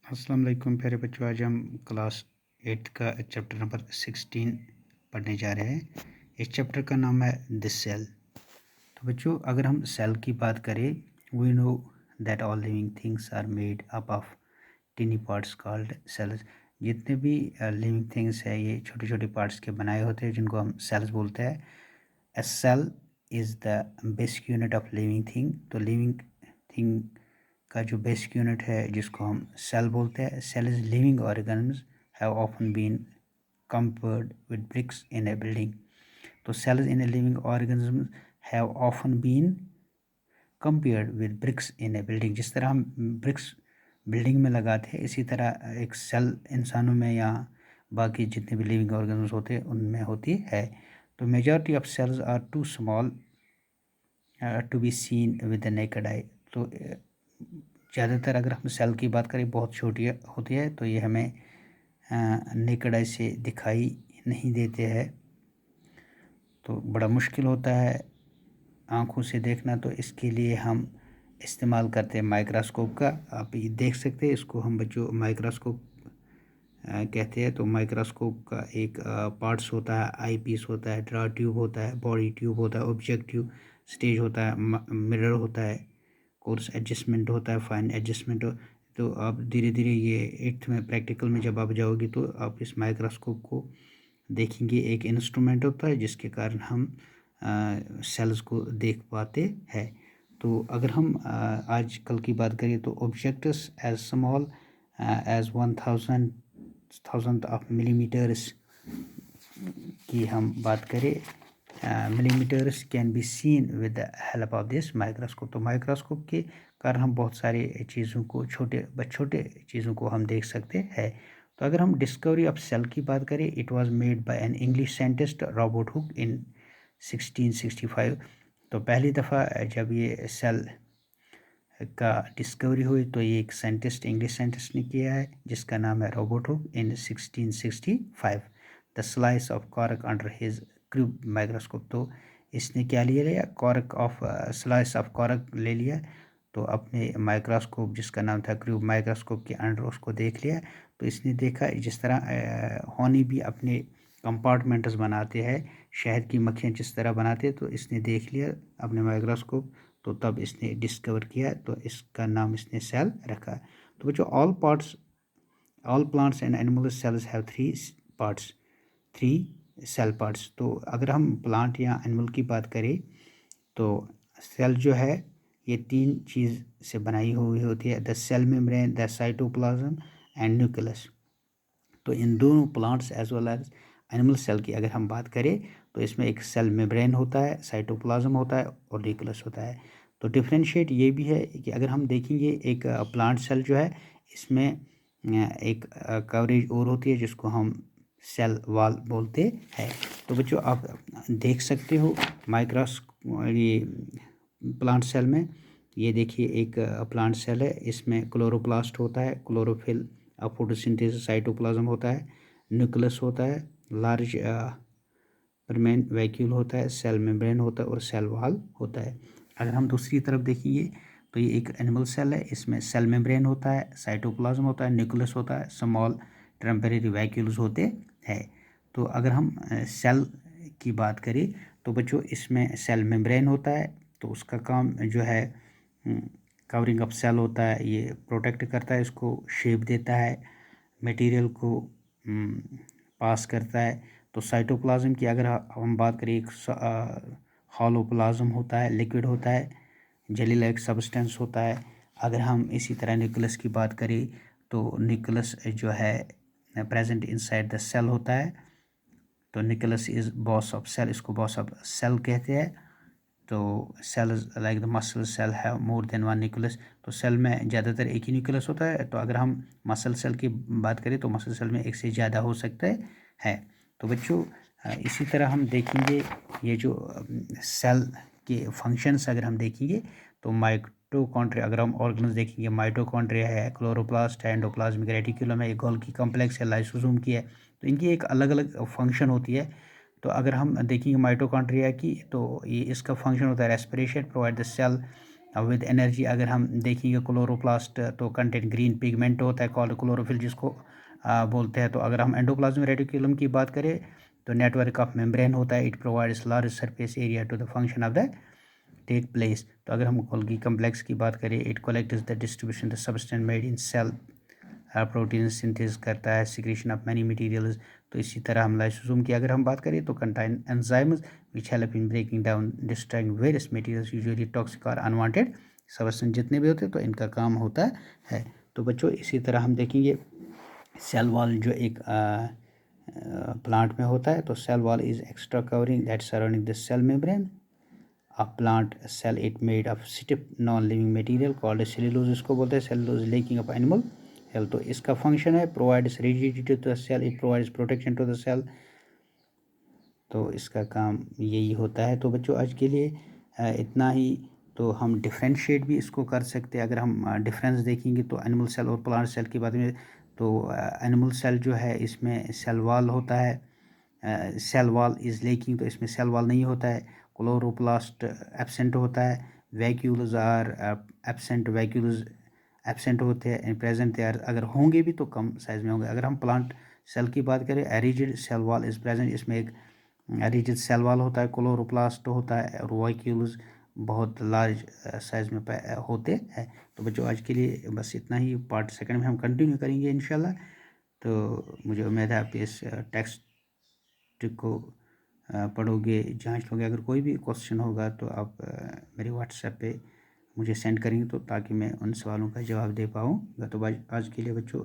अस्सलाम वालेकुम प्यारे बच्चों। आज हम क्लास 8 का चैप्टर नंबर 16 पढ़ने जा रहे हैं। इस चैप्टर का नाम है द सेल। तो बच्चों, अगर हम सेल की बात करें, we know that all living things are made up of tiny parts called cells. जितने भी लिविंग थिंग्स है ये छोटे छोटे पार्ट्स के बनाए होते हैं जिनको हम सेल्स बोलते हैं। A cell is the basic unit of living thing। तो लिविंग थिंग का जो बेसिक यूनिट है जिसको हम सेल बोलते हैं। Cell is living organism have often been compared with bricks in a building. तो cells in a living organism have often been compared with bricks in a building. जिस तरह हम ब्रिक्स बिल्डिंग में लगाते हैं, इसी तरह एक सेल इंसानों में या बाकी जितने भी लिविंग ऑर्गेनिज्म होते हैं उनमें होती है। तो majority of cells are too small to be seen with the naked eye. तो ज़्यादातर अगर हम सेल की बात करें बहुत छोटी होती है, तो ये हमें नेकेड आई से दिखाई नहीं देते हैं। तो बड़ा मुश्किल होता है आँखों से देखना, तो इसके लिए हम इस्तेमाल करते हैं माइक्रोस्कोप का। आप ये देख सकते हैं, इसको हम बच्चों माइक्रोस्कोप कहते हैं। तो माइक्रोस्कोप का एक पार्ट्स होता है, आई पीस होता है, ड्रा ट्यूब होता है, बॉडी ट्यूब होता है, ऑब्जेक्टिव स्टेज होता है, मिरर होता है, कोर्स एडजस्टमेंट होता है, फाइन एडजस्टमेंट तो आप धीरे धीरे ये 8th में प्रैक्टिकल में जब आप जाओगे तो आप इस माइक्रोस्कोप को देखेंगे। एक इंस्ट्रूमेंट होता है जिसके कारण हम सेल्स को देख पाते हैं। तो अगर हम आज कल की बात करें तो objects as small as 1000th of millimetres की हम बात करें, millimetres can be seen with the help of this microscope. तो माइक्रोस्कोप के कारण हम बहुत सारी चीज़ों को छोटे चीज़ों को हम देख सकते हैं। तो अगर हम डिस्कवरी ऑफ सेल की बात करें, it was made by an English scientist Robert Hooke in 1665। तो पहली दफ़ा जब ये सेल का डिस्कवरी हुई तो ये एक साइंटिस्ट, इंग्लिश साइंटिस्ट ने किया है जिसका नाम है Robert Hooke in 1665। The slice of cork under his cube microscope. तो इसने क्या लिया cork of slice of cork ले लिया, तो अपने माइक्रोस्कोप जिसका नाम था क्यूब माइक्रोस्कोप के अंडर उसको देख लिया। तो इसने देखा जिस तरह होनी भी अपने कंपार्टमेंट्स बनाते हैं, शहद की मक्खियाँ जिस तरह बनाते हैं, तो इसने देख लिया अपने माइक्रोस्कोप, तो तब इसने डिस्कवर किया, तो इसका नाम इसने सेल रखा। तो बच्चों, all plants and animal cells have three cell parts. तो अगर हम प्लांट या एनिमल की बात करें तो सेल जो है ये 3 चीज़ से बनाई हुई होती है, the cell membrane, the cytoplasm and nucleus. तो इन दोनों plants as well as animal cell की अगर हम बात करें तो इसमें एक सेल मेम्ब्रेन होता है, साइटोप्लाज्म होता है और न्यूक्लियस होता है। तो डिफरेंशिएट ये भी है कि अगर हम देखेंगे एक प्लांट सेल जो है इसमें एक कवरेज और होती है जिसको हम सेल वॉल बोलते हैं। तो बच्चों, आप देख सकते हो ये प्लांट सेल में, ये देखिए एक प्लांट सेल है, इसमें क्लोरोप्लास्ट होता है, क्लोरोफिल, फोटोसिंथेसिस, साइटोप्लाज्म होता है, न्यूक्लियस होता है, लार्ज परमेंट वैक्यूल होता है, सेल मेम्ब्रेन होता है और सेल वॉल होता है। अगर हम दूसरी तरफ देखेंगे तो ये एक एनिमल सेल है, इसमें सेल मेम्ब्रेन होता है, साइटोप्लाज्म होता है, न्यूक्लियस होता है, स्मॉल टेम्परेरी वैक्यूल्स होते हैं। तो अगर हम सेल की बात करें तो बच्चों इसमें सेल मेम्ब्रेन होता है, तो उसका काम जो है कवरिंग अप सेल होता है, ये प्रोटेक्ट करता है, इसको शेप देता है, मटेरियल को पास करता है। तो साइटोप्लाज्म की अगर हम बात करें, एक हॉलो प्लाज्म होता है, लिक्विड होता है, जेली लाइक सब्सटेंस होता है। अगर हम इसी तरह न्यूक्लियस की बात करें तो न्यूक्लियस जो है प्रेजेंट इनसाइड द सेल होता है। तो nucleus is boss of cell, इसको बॉस ऑफ सेल कहते हैं। तो cells like the muscle cell have more than one nucleus. तो सेल में ज़्यादातर एक ही न्यूक्लियस होता है। तो अगर हम मसल सेल की बात करें तो मसल सेल में एक से ज़्यादा हो सकता है। तो बच्चों, इसी तरह हम देखेंगे ये जो सेल के फंक्शंस अगर हम देखेंगे तो माइटोकॉन्ड्रिया, अगर हम ऑर्गन्स देखेंगे, माइटोकॉन्ड्रिया है, क्लोरोप्लास्ट है, एंडोप्लाज्मिक रेटिकुलम है, गोल्गी कॉम्प्लेक्स है, लाइसोसोम की है। तो इनकी एक अलग अलग फंक्शन होती है। तो अगर हम देखेंगे माइटोकॉन्ड्रिया की, तो ये इसका फंक्शन होता है रेस्पिरेशन, प्रोवाइड द सेल अब विद एनर्जी अगर हम देखेंगे क्लोरोप्लास्ट तो कंटेंट ग्रीन पिगमेंट होता है कॉल्ड क्लोरोफिल जिसको बोलते हैं। तो अगर हम एंडोप्लाज्मिक रेटिकुलम की बात करें तो नेटवर्क ऑफ मेम्ब्रेन होता है, it provides large surface area to the function of the take place. तो अगर हम गोल्गी कम्प्लेक्स की बात करें, it collects the distribution the substance made in cell, protein synthesis करता है, सिक्रीशन ऑफ मैनी मटेरियल्स। तो इसी तरह हम लाइसोसोम की अगर हम बात करें तो contain enzymes which help in breaking down destroying various materials usually toxic और अनवांटेड सब्सटेंस जितने भी होते हैं तो इनका काम होता है। तो बच्चों इसी तरह हम देखेंगे सेल वॉल जो एक प्लांट में होता है। तो cell wall is extra covering that surrounding the cell membrane. A plant cell it made of stiff non-living material called cellulose, इसको बोलते हैं cellulose lacking of animal health. तो इसका फंक्शन है provides rigidity to the cell, it provides protection to the cell. तो इसका काम यही होता है। तो बच्चों आज के लिए इतना ही। तो हम डिफ्रेंशिएट भी इसको कर सकते हैं। अगर हम डिफरेंस देखेंगे तो एनिमल सेल और प्लांट सेल की बात में, तो एनिमल सेल जो है इसमें सेल वॉल होता है, सेल वॉल इज़ लेकिंग, तो इसमें सेल वॉल नहीं होता है। क्लोरोप्लास्ट एब्सेंट होता है, vacuoles are absent, vacuoles absent होते हैं, प्रेजेंट तैयार अगर होंगे भी तो कम साइज़ में होंगे। अगर हम प्लांट सेल की बात करें, rigid cell wall is present, इसमें एक रिजिड सेल वॉल होता है, क्लोरोप्लास्ट होता है और वैक्यूल्स बहुत लार्ज साइज़ में होते हैं। तो बच्चों आज के लिए बस इतना ही। पार्ट सेकंड में हम कंटिन्यू करेंगे इंशाल्लाह। तो मुझे उम्मीद है आप इस टेक्स्ट को पढ़ोगे, जांच लोगे। अगर कोई भी क्वेश्चन होगा तो आप मेरे व्हाट्सएप पे मुझे सेंड करेंगे तो ताकि मैं उन सवालों का जवाब दे पाऊँ। तो आज के लिए बच्चों